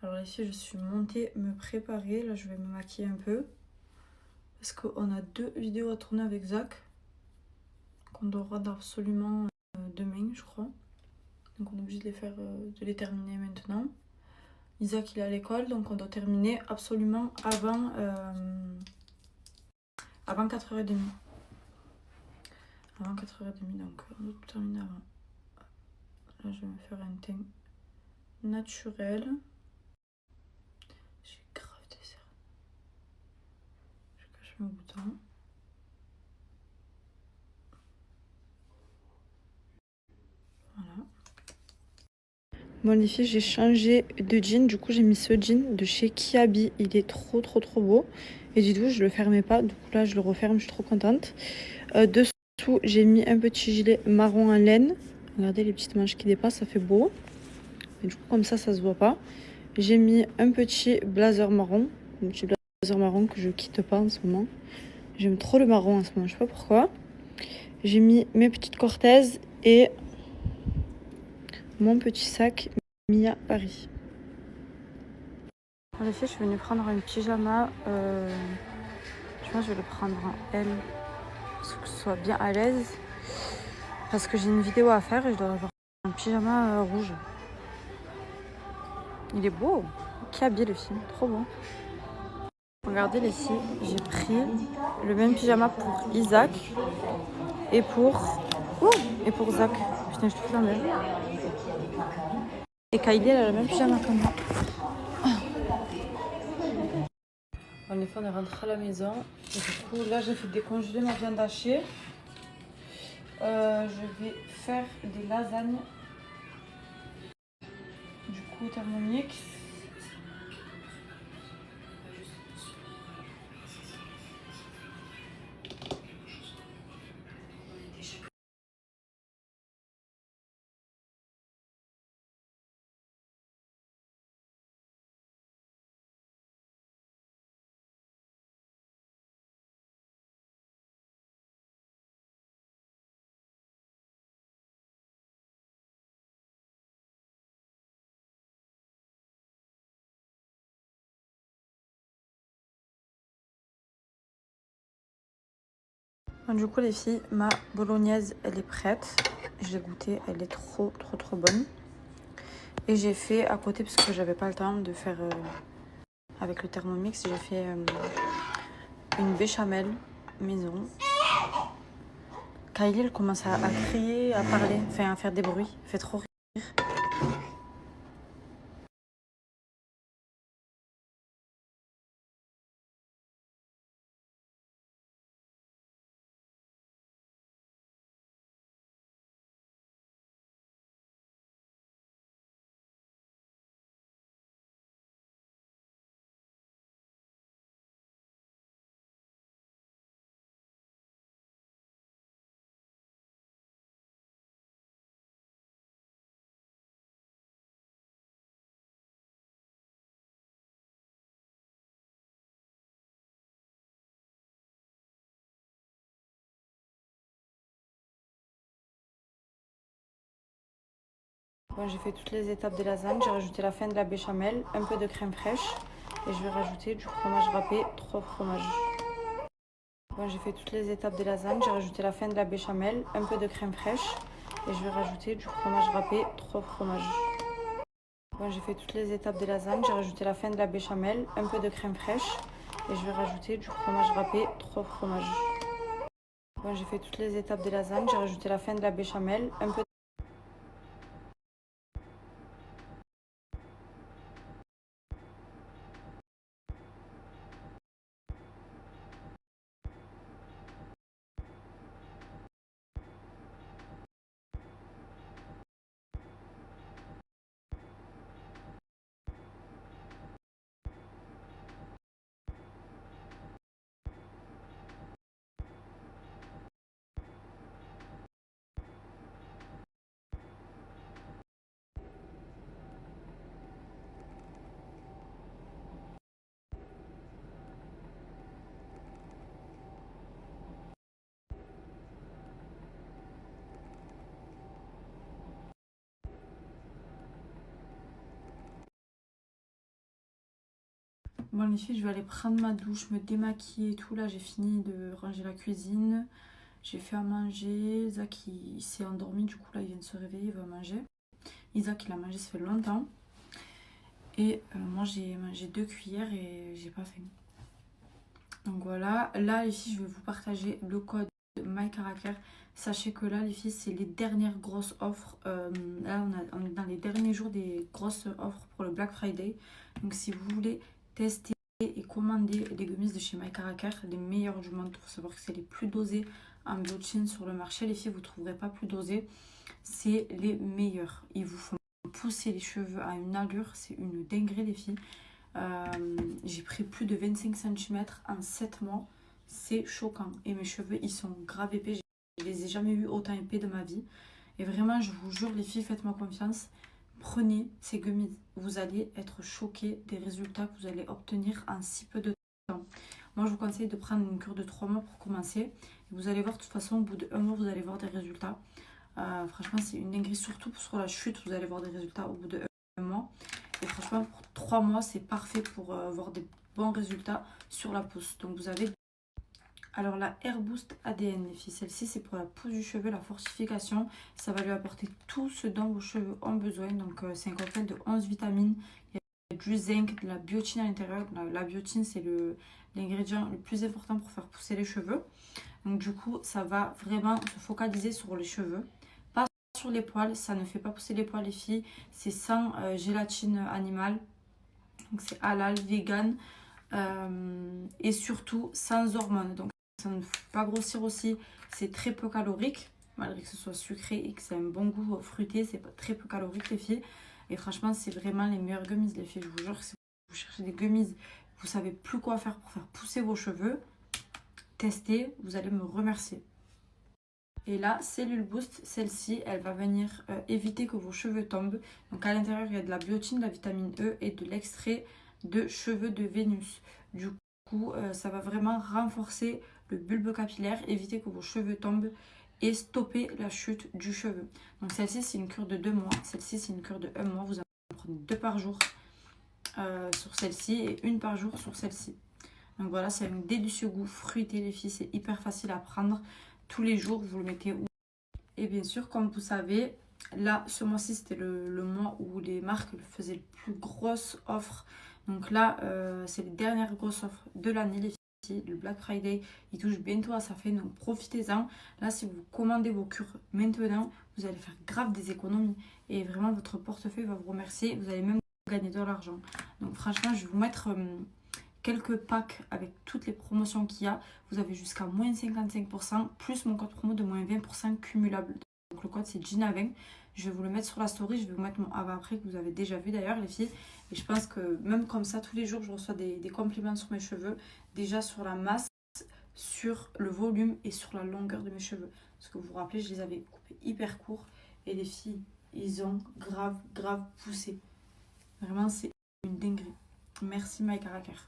Alors ici, je suis montée me préparer. Là, je vais me maquiller un peu. Parce qu'on a 2 vidéos à tourner avec Zach. Qu'on doit rendre absolument demain, je crois. Donc on est obligé de les terminer maintenant. Isaac, il est à l'école, donc on doit terminer absolument avant 4h30. Avant 4h30, donc on doit terminer avant. Là, je vais me faire un teint naturel. J'ai grave des cernes. Je cache mes boutons. Voilà. Bon les filles, j'ai changé de jean. Du coup, j'ai mis ce jean de chez Kiabi. Il est trop beau. Et du coup, je le fermais pas. Du coup, là, je le referme. Je suis trop contente. Dessous, j'ai mis un petit gilet marron en laine. Regardez les petites manches qui dépassent. Ça fait beau. Et du coup, comme ça se voit pas. J'ai mis un petit blazer marron. Un petit blazer marron que je quitte pas en ce moment. J'aime trop le marron en ce moment. Je sais pas pourquoi. J'ai mis mes petites Cortez et mon petit sac Mia Paris. En effet, je suis venue prendre un pyjama. Je pense que je vais le prendre en L. Pour que ce soit bien à l'aise. Parce que j'ai une vidéo à faire et je dois avoir un pyjama rouge. Il est beau. Qui habille le film. Trop beau. Regardez les filles, j'ai pris le même pyjama pour Isaac et pour Zach. Putain, je te fous la même. Et Kylie, elle a le même pyjama que moi. En effet, on est rentré à la maison. Et du coup, là, j'ai fait décongeler ma viande hachée. Je vais faire des lasagnes. Du coup, Thermomix. Du coup, les filles, ma bolognaise, elle est prête. Je l'ai goûtée, elle est trop bonne. Et j'ai fait à côté, parce que j'avais pas le temps de faire avec le Thermomix, j'ai fait une béchamel maison. Kylie, elle commence à crier, à parler, enfin à faire des bruits. Elle fait trop rire. Bon, j'ai fait toutes les étapes des lasagnes. J'ai rajouté la fin de la béchamel, un peu de crème fraîche. Et je vais rajouter du fromage râpé, 3 fromages. Bon, j'ai fait toutes les étapes des lasagnes. J'ai rajouté la fin de la béchamel, un peu de crème fraîche. Et je vais rajouter du fromage râpé, 3 fromages. Bon, j'ai fait toutes les étapes des lasagnes. J'ai rajouté la fin de la béchamel, un peu de crème fraîche. Et je vais rajouter du fromage râpé, 3 fromages. Bon, j'ai fait toutes les étapes des lasagnes. J'ai rajouté la fin de la béchamel, un peu Bon les filles, je vais aller prendre ma douche, me démaquiller et tout. Là j'ai fini de ranger la cuisine. J'ai fait à manger. Zach il s'est endormi, du coup là il vient de se réveiller, il va manger. Isaac il a mangé, ça fait longtemps. Et moi j'ai mangé 2 cuillères et j'ai pas faim. Donc voilà, là les filles je vais vous partager le code MyCaractère. Sachez que là les filles c'est les dernières grosses offres. Là on est dans les derniers jours des grosses offres pour le Black Friday. Donc si vous voulez tester et commander les gummies de chez MyCaractère, les meilleurs du monde, pour savoir que c'est les plus dosés en biotin sur le marché. Les filles vous ne trouverez pas plus dosés, c'est les meilleurs. Ils vous font pousser les cheveux à une allure, c'est une dinguerie les filles. J'ai pris plus de 25 cm en 7 mois, c'est choquant. Et mes cheveux ils sont grave épais, je les ai jamais vus autant épais de ma vie. Et vraiment je vous jure les filles, faites-moi confiance, prenez ces gummies, vous allez être choqués des résultats que vous allez obtenir en si peu de temps. Moi je vous conseille de prendre une cure de 3 mois pour commencer. Et vous allez voir de toute façon au bout de 1 mois vous allez voir des résultats. Franchement c'est une dinguerie, surtout sur la chute vous allez voir des résultats au bout de 1 mois. Et franchement pour 3 mois c'est parfait pour avoir des bons résultats sur la pousse. Donc vous avez alors la Hair Boost ADN les filles, celle-ci c'est pour la pousse du cheveu, la fortification. Ça va lui apporter tout ce dont vos cheveux ont besoin. Donc c'est un cocktail de 11 vitamines. Il y a du zinc, de la biotine à l'intérieur. La biotine c'est l'ingrédient le plus important pour faire pousser les cheveux. Donc du coup ça va vraiment se focaliser sur les cheveux. Pas sur les poils, ça ne fait pas pousser les poils les filles. C'est sans gélatine animale. Donc c'est halal, vegan. Et surtout sans hormones. Donc ça ne fait pas grossir aussi, c'est très peu calorique, malgré que ce soit sucré et que c'est un bon goût fruité, c'est très peu calorique les filles. Et franchement c'est vraiment les meilleures gummies les filles, je vous jure que si vous cherchez des gummies, vous savez plus quoi faire pour faire pousser vos cheveux, testez, vous allez me remercier. Et là, Cellule Boost, celle-ci, elle va venir éviter que vos cheveux tombent. Donc à l'intérieur, il y a de la biotine, de la vitamine E et de l'extrait de cheveux de Vénus. Du coup, ça va vraiment renforcer le bulbe capillaire, éviter que vos cheveux tombent et stopper la chute du cheveu. Donc celle-ci, c'est une cure de 2 mois. Celle-ci, c'est une cure de 1 mois. Vous en prenez 2 par jour sur celle-ci et 1 par jour sur celle-ci. Donc voilà, c'est un délicieux goût fruité les filles. C'est hyper facile à prendre. Tous les jours, vous le mettez où. Et bien sûr, comme vous savez, là, ce mois-ci, c'était le mois où les marques faisaient les plus grosses offres. Donc là, c'est les dernières grosses offres de l'année, les filles. Le Black Friday, il touche bientôt à sa fin, donc profitez-en. Là, si vous commandez vos cures maintenant, vous allez faire grave des économies. Et vraiment, votre portefeuille va vous remercier. Vous allez même gagner de l'argent. Donc franchement, je vais vous mettre quelques packs avec toutes les promotions qu'il y a. Vous avez jusqu'à moins 55%, plus mon code promo de moins 20% cumulable. Donc le code c'est Gina20. Je vais vous le mettre sur la story, je vais vous mettre mon avant-après que vous avez déjà vu d'ailleurs les filles. Et je pense que même comme ça, tous les jours, je reçois des compliments sur mes cheveux. Déjà sur la masse, sur le volume et sur la longueur de mes cheveux. Parce que vous vous rappelez, je les avais coupés hyper courts. Et les filles, ils ont grave poussé. Vraiment, c'est une dinguerie. Merci MyCaractère.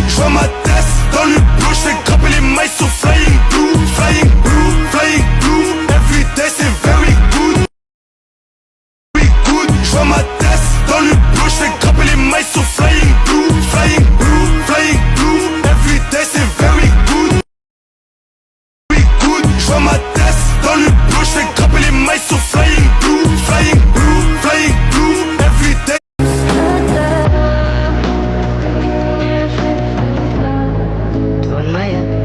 J'vois ma tête dans le bleu, j'fais grimper les mailles sur flying blue, flying blue, flying blue. Every day c'est very good, very good. J'vois ma tête dans le bleu, j'fais grimper les mailles sur flying blue, flying blue, flying blue. Every day c'est very good, very good. J'vois ma tête dans le bleu, j'fais grimper les mailles sur flying blue, flying blue, flying blue. Every day.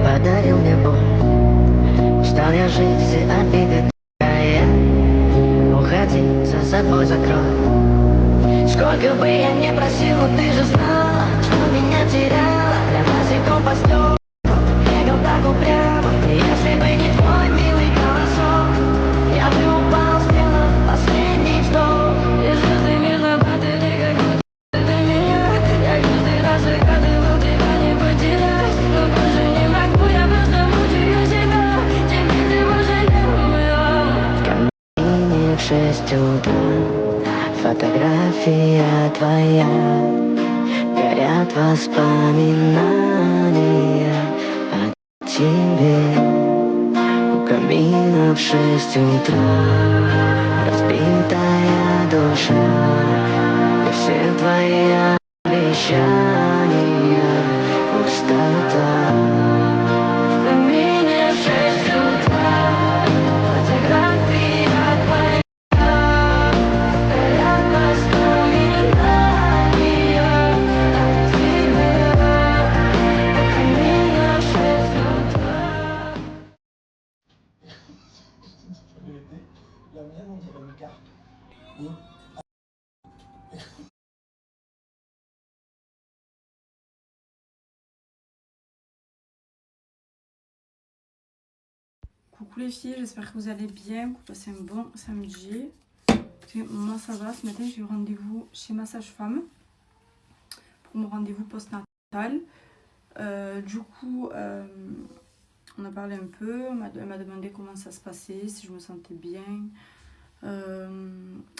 Подарил мне Бог. Стал я жить, все обиды такая. Уходи, за собой закрой. Сколько бы я не просил, ты же знала, что меня теряла. Я босиком по стеклу бегал так упрямо. Если бы не твой милый голосок, я бы упал, сделав последний вдох. И что ты между пальцами, как будто ты меня. Я каждый раз загадывал тебя не потерять, но больше не могу, я просто мучаю себя. Теперь ты больше не горят воспоминания о тебе. У камина в 6 утра разбитая душа, и все твои обещания пустота. В камине в 6 утра фотография твоя, горят воспоминания о тебе. В камине в 6 утра. La mienne, on dirait une carte. Coucou les filles, j'espère que vous allez bien, que vous passez un bon samedi. Moi ça va, ce matin j'ai eu rendez-vous chez ma sage-femme pour mon rendez-vous post-natal. On a parlé un peu, elle m'a demandé comment ça se passait, si je me sentais bien,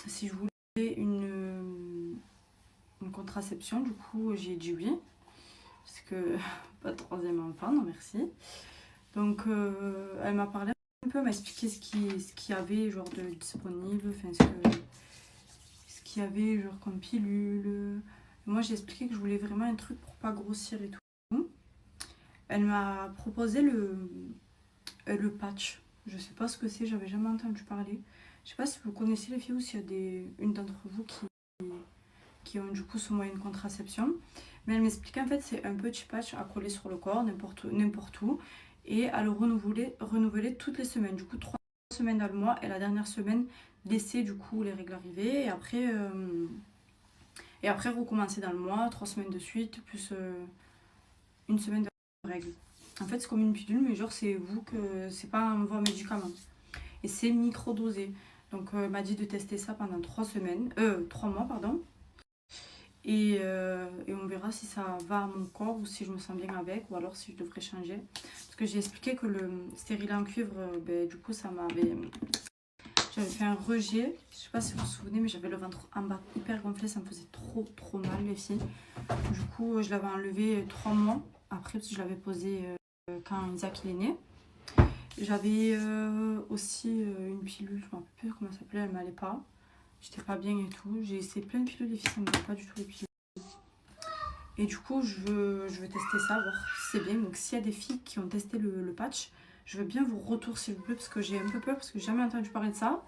si je voulais une contraception. Du coup j'ai dit oui, parce que pas de troisième enfant, non merci. Donc elle m'a parlé un peu, elle m'a expliqué ce qu'il y avait genre de disponible, enfin ce qu'il y avait genre comme pilule. Moi j'ai expliqué que je voulais vraiment un truc pour pas grossir et tout. Elle m'a proposé le patch. Je sais pas ce que c'est, j'avais jamais entendu parler. Je sais pas si vous connaissez les filles ou s'il y a une d'entre vous qui ont du coup ce moyen de contraception. Mais elle m'expliquait en fait c'est un petit patch à coller sur le corps, n'importe où. Et à le renouveler toutes les semaines. Du coup 3 semaines dans le mois et la dernière semaine laisser du coup les règles arriver. Et après recommencer dans le mois, 3 semaines de suite, plus une semaine de règles. En fait c'est comme une pilule mais genre c'est pas un voie médicament. Et c'est micro-dosé. Donc elle m'a dit de tester ça pendant 3 mois pardon. Et on verra si ça va à mon corps ou si je me sens bien avec ou alors si je devrais changer. Parce que j'ai expliqué que le stérilet en cuivre, du coup j'avais fait un rejet. Je sais pas si vous vous souvenez mais j'avais le ventre en bas hyper gonflé, ça me faisait trop mal les filles. Du coup je l'avais enlevé 3 mois après parce que je l'avais posé quand Isaac il est né. J'avais aussi une pilule, je ne me rappelle plus comment ça s'appelait, elle m'allait pas. J'étais pas bien et tout. J'ai essayé plein de pilules, les filles, ça me va pas du tout les pilules. Et du coup, je veux tester ça, voir si c'est bien. Donc, s'il y a des filles qui ont testé le patch, je veux bien vos retours, s'il vous plaît, parce que j'ai un peu peur, parce que j'ai jamais entendu parler de ça.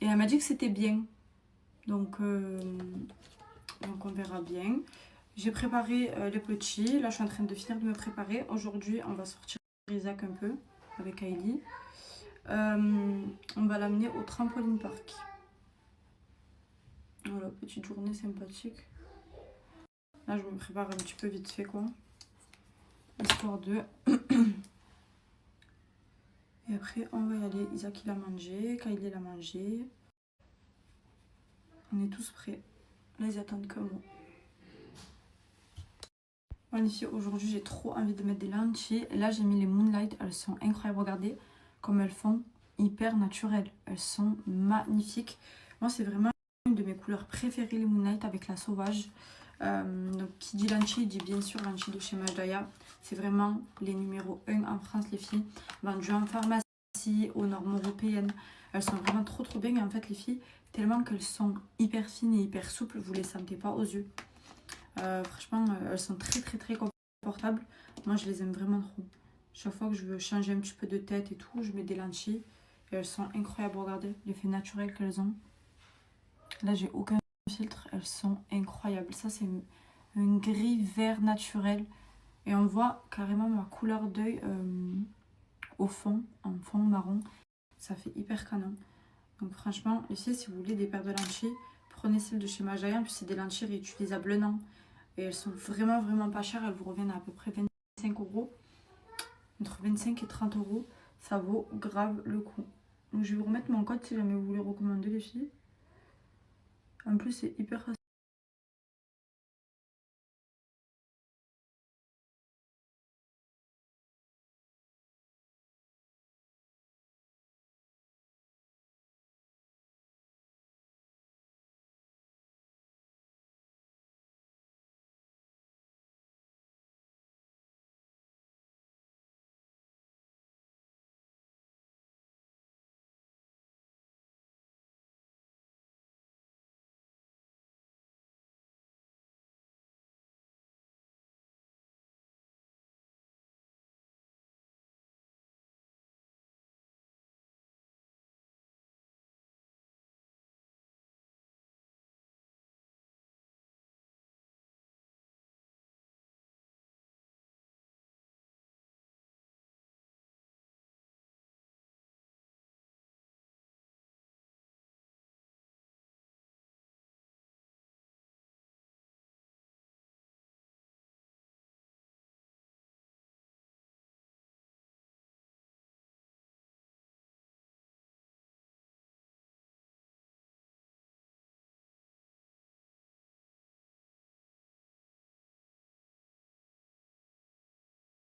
Et elle m'a dit que c'était bien. Donc on verra bien. J'ai préparé les petits. Là, je suis en train de finir de me préparer. Aujourd'hui, on va sortir Isaac un peu avec Kylie. On va l'amener au trampoline park. Voilà, petite journée sympathique. Là, je me prépare un petit peu vite fait, quoi. Histoire de... Et après, on va y aller. Isaac, il a mangé. Kylie, il a mangé. On est tous prêts. Là, ils attendent que moi. Bon, ici, aujourd'hui, j'ai trop envie de mettre des lentilles. Là, j'ai mis les Moonlight. Elles sont incroyables. Regardez comme elles font hyper naturelles. Elles sont magnifiques. Moi, c'est vraiment une de mes couleurs préférées, les Moonlight avec la sauvage. Donc qui dit lentilles dit bien sûr lentilles de chez Majdaya. C'est vraiment les numéros 1 en France les filles, vendues en pharmacie aux normes européennes. Elles sont vraiment trop bien et en fait les filles, tellement qu'elles sont hyper fines et hyper souples, vous les sentez pas aux yeux. Franchement elles sont très confortables. Moi je les aime vraiment trop. Chaque fois que je veux changer un petit peu de tête et tout, je mets des lentilles et elles sont incroyables. Regardez l'effet naturel qu'elles ont. Là j'ai aucun filtre, elles sont incroyables. Ça c'est un gris vert naturel et on voit carrément ma couleur d'œil au fond, en fond marron. Ça fait hyper canon. Donc franchement les filles, si vous voulez des paires de lentilles, prenez celles de chez Majdaya. En plus c'est des lentilles réutilisables un an et elles sont vraiment pas chères. Elles vous reviennent à peu près 25 €, entre 25 et 30 €. Ça vaut grave le coup. Donc je vais vous remettre mon code si jamais vous voulez recommander les filles. En plus c'est hyper facile